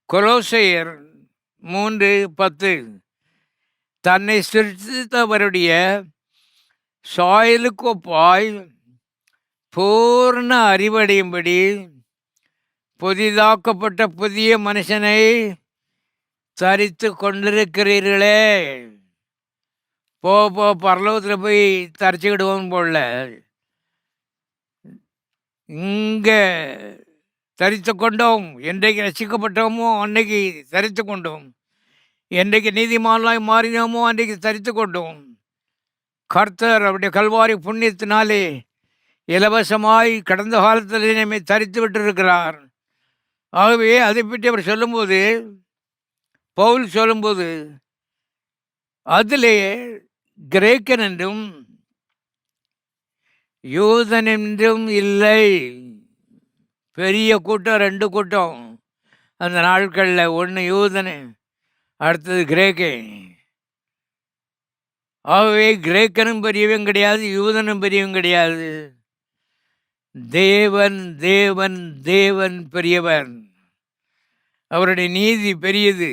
கொலோசையர் 3:10 தன்னை சிருஷ்டித்தவருடைய சாயலுக்கு ஒப்பாய் பூர்ண அறிவடையும்படி புதிதாக்கப்பட்ட புதிய மனுஷனை தரித்து கொண்டிருக்கிறீர்களே. போ பரலோகத்தில் போய் தரிச்சுக்கிடுவோம் போல இங்கே தரித்து கொண்டோம். என்றைக்கு ரசிக்கப்பட்டோமோ அன்னைக்கு தரித்து கொண்டோம். என்றைக்கு நீதிமான்களாய் மாறினோமோ அன்றைக்கு தரித்து கொண்டோம். கர்த்தர் அவருடைய கல்வாரி புண்ணியத்தினாலே இலவசமாய் கடந்த காலத்தில் நம்மை தரித்து விட்டிருக்கிறார். ஆகவே அதை பற்றி அவர் சொல்லும்போது, பவுல் சொல்லும்போது, அதிலே கிரேக்கன் என்றும் யூதன் என்றும் இல்லை. பெரிய கூட்டம், 2 கூட்டம் அந்த நாட்களில். ஒன்று யூதனு, அடுத்தது கிரேக்கன். ஆகவே கிரேக்கனும் பெரியவன் கிடையாது, யூதனும் பெரியவன் கிடையாது. தேவன் தேவன் தேவன் பெரியவர். அவருடைய நீதி பெரியது.